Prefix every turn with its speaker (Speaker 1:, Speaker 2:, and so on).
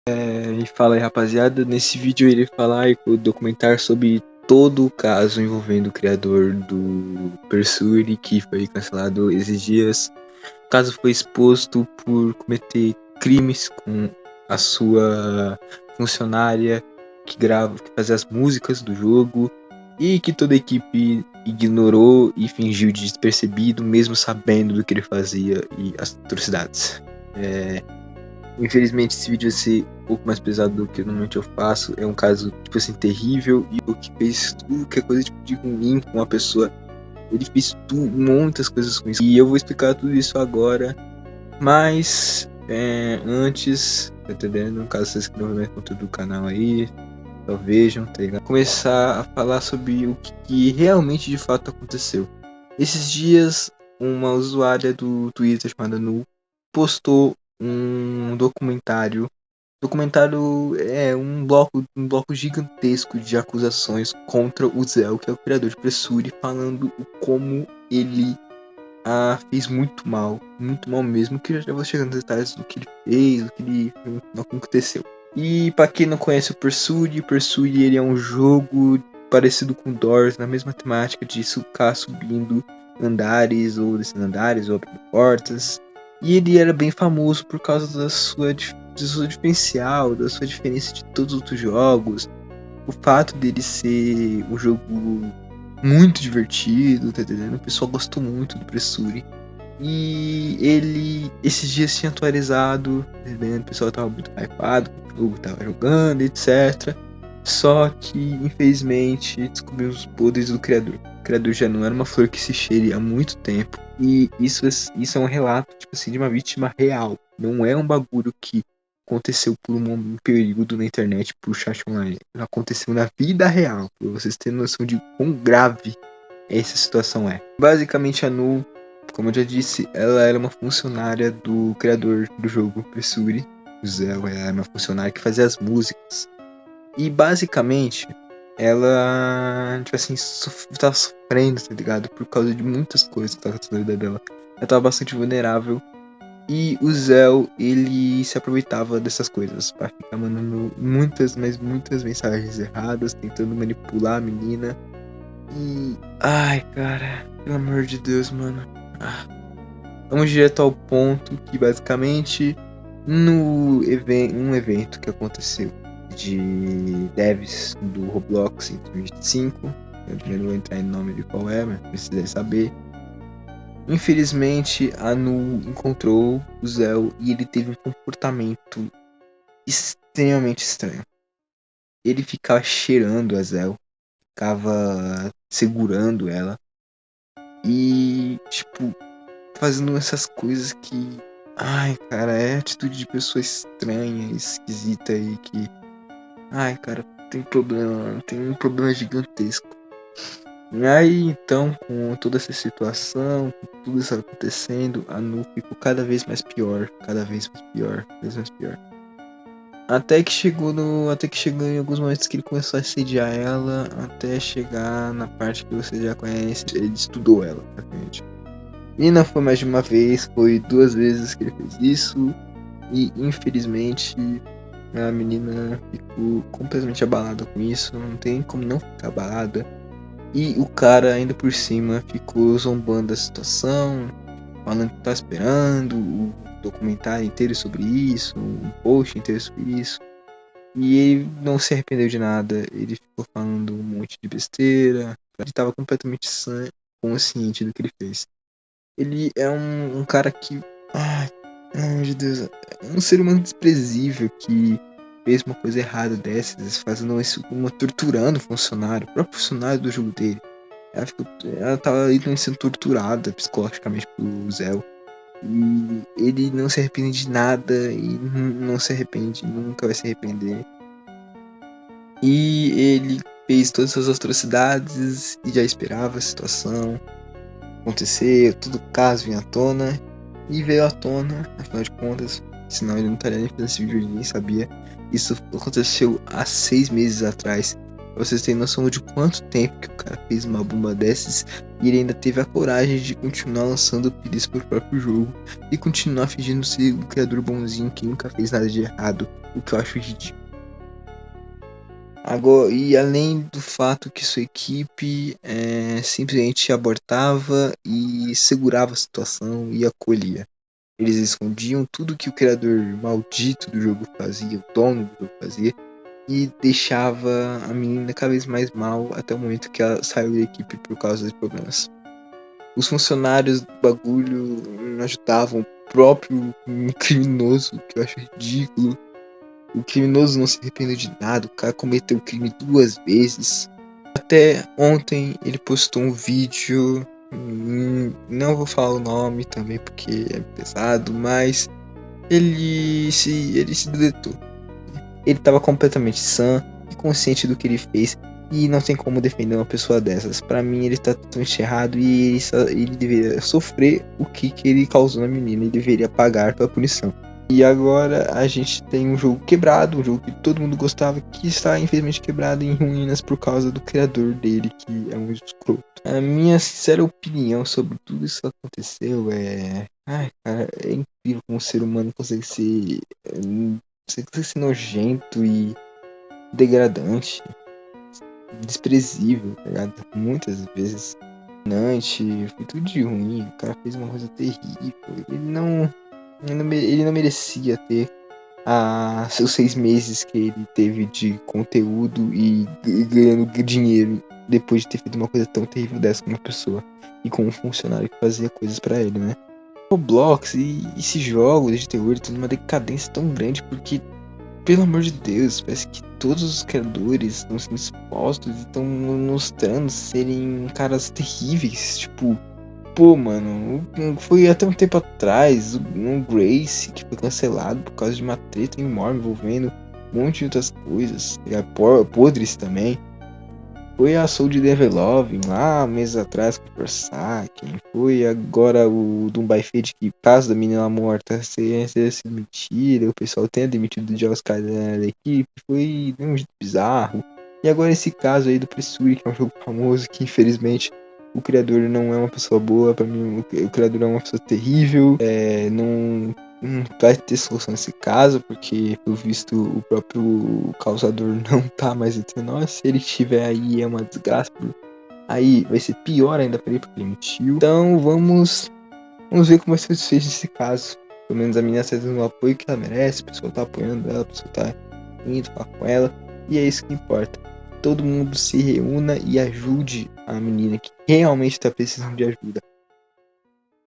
Speaker 1: E fala aí, rapaziada, nesse vídeo eu irei falar e documentar sobre todo o caso envolvendo o criador do Persuri, que foi cancelado esses dias. O caso foi exposto por cometer crimes com a sua funcionária que fazia as músicas do jogo, e que toda a equipe ignorou e fingiu de despercebido, mesmo sabendo do que ele fazia e as atrocidades. Infelizmente esse vídeo vai ser um pouco mais pesado do que normalmente eu faço. É um caso, tipo assim, terrível. E o que fez tudo que é coisa tipo, de ruim com uma pessoa. Ele fez muitas coisas com isso. E eu vou explicar tudo isso agora. Mas antes, tá entendendo? Caso vocês queiram ver mais conteúdo do canal aí, só vejam, tá ligado? Começar a falar sobre o que realmente de fato aconteceu. Esses dias, uma usuária do Twitter chamada Nu postou um documentário. Documentário é um bloco gigantesco de acusações contra o Zell, que é o criador de Pressure, falando como ele fez muito mal mesmo, que eu já vou chegando nos detalhes do que ele fez, do que ele não aconteceu. E para quem não conhece o Persuri ele é um jogo parecido com Doors, na mesma temática de ficar subindo andares ou descendo andares ou abrindo portas. E ele era bem famoso por causa da sua diferencial, da sua diferença de todos os outros jogos. O fato dele ser um jogo muito divertido, tá entendendo? O pessoal gostou muito do Pressuri. E ele, esses dias tinha atualizado, tá entendendo? O pessoal tava muito hypado, o jogo tava jogando, etc. Só que, infelizmente, descobrimos os podres do criador. O criador já não era uma flor que se cheire há muito tempo. E isso é um relato, tipo assim, de uma vítima real. Não é um bagulho que aconteceu por um período na internet, por chat online. Aconteceu na vida real, pra vocês terem noção de quão grave essa situação é. Basicamente, a Nu, como eu já disse, ela era uma funcionária do criador do jogo, Pressuri. O Zell era uma funcionária que fazia as músicas. E basicamente, ela, tipo assim, tava sofrendo, tá ligado? Por causa de muitas coisas que estavam acontecendo na vida dela. Ela tava bastante vulnerável. E o Zell, ele se aproveitava dessas coisas pra ficar mandando muitas mensagens erradas, tentando manipular a menina. E... ai, cara, pelo amor de Deus, mano. Vamos direto ao ponto que, basicamente, um evento que aconteceu de devs do Roblox em 2025. Eu não vou entrar em nome de qual é, mas precisei saber. Infelizmente, a Nu encontrou o Zell e ele teve um comportamento extremamente estranho. Ele ficava cheirando a Zell, ficava segurando ela e, tipo, fazendo essas coisas que... ai, cara, é atitude de pessoa estranha, esquisita aí que... ai, cara, tem um problema gigantesco. E aí, então, com toda essa situação, com tudo isso acontecendo, a Nu ficou cada vez mais pior, cada vez mais pior. Até que chegou em alguns momentos que ele começou a assediar ela, até chegar na parte que você já conhece, ele estudou ela, praticamente. E não foi mais de uma vez, foi 2 vezes que ele fez isso. E infelizmente a menina ficou completamente abalada com isso. Não tem como não ficar abalada. E o cara ainda por cima ficou zombando da situação, falando que tá esperando o documentário inteiro sobre isso, um post inteiro sobre isso. E ele não se arrependeu de nada, ele ficou falando um monte de besteira. Ele estava completamente consciente do que ele fez. Ele é um cara que... ai, meu Deus, é um ser humano desprezível que fez uma coisa errada dessas, fazendo isso, torturando o funcionário, o próprio funcionário do jogo dele. Ela tava ali sendo torturada psicologicamente pelo Zell. E ele não se arrepende de nada e não se arrepende, nunca vai se arrepender. E ele fez todas essas atrocidades e já esperava a situação acontecer, todo caso vinha à tona. E veio à tona, afinal de contas, senão ele não estaria nem fazendo esse vídeo, ninguém sabia. Isso aconteceu há 6 meses atrás. Pra vocês terem noção de quanto tempo que o cara fez uma bomba dessas. E ele ainda teve a coragem de continuar lançando vídeos pro próprio jogo. E continuar fingindo ser um criador bonzinho que nunca fez nada de errado. o que eu acho ridículo. Agora, e além do fato que sua equipe simplesmente abortava e segurava a situação e acolhia. Eles escondiam tudo que o criador maldito do jogo fazia, o dono do jogo fazia, e deixava a menina cada vez mais mal até o momento que ela saiu da equipe por causa de problemas. Os funcionários do bagulho não ajudavam o próprio criminoso, que eu acho ridículo. O criminoso não se arrependeu de nada, o cara cometeu o crime 2 vezes. Até ontem ele postou um vídeo, não vou falar o nome também porque é pesado, mas ele se deletou. Ele estava completamente sã e consciente do que ele fez e não tem como defender uma pessoa dessas. Pra mim ele tá totalmente errado e ele deveria sofrer o que ele causou na menina e deveria pagar pela punição. E agora a gente tem um jogo quebrado, um jogo que todo mundo gostava, que está infelizmente quebrado em ruínas por causa do criador dele, que é um escroto. A minha sincera opinião sobre tudo isso que aconteceu é... Ai, cara, é incrível como o ser humano consegue ser nojento e degradante, desprezível, tá ligado? Muitas vezes. Foi tudo de ruim, o cara fez uma coisa terrível, ele não merecia ter os 6 meses que ele teve de conteúdo e ganhando dinheiro depois de ter feito uma coisa tão terrível dessa com uma pessoa e com um funcionário que fazia coisas pra ele, né? Roblox e esses jogos de terror estão numa decadência tão grande porque, pelo amor de Deus, parece que todos os criadores estão sendo expostos e estão mostrando serem caras terríveis, tipo... Pô, mano, foi até um tempo atrás um Grace que foi cancelado por causa de uma treta enorme envolvendo um monte de outras coisas, podres também. Foi a Soul de Developing lá meses atrás com o Forsaken. Foi agora o Doom by Fate, que caso da menina morta seja sido mentira, o pessoal tenha demitido de os caras da equipe, foi de um jeito bizarro. E agora esse caso aí do Pressure, que é um jogo famoso que infelizmente o criador não é uma pessoa boa, pra mim o criador é uma pessoa terrível, não vai ter solução nesse caso, porque pelo visto o próprio causador não tá mais entre nós, se ele estiver aí é uma desgraça, aí vai ser pior ainda pra ele porque ele mentiu. Então vamos ver como vai ser o desfecho desse caso. Pelo menos a menina está dando o apoio que ela merece, o pessoal tá apoiando ela, o pessoal tá indo falar com ela, e é isso que importa. Todo mundo se reúna e ajude a menina que realmente está precisando de ajuda.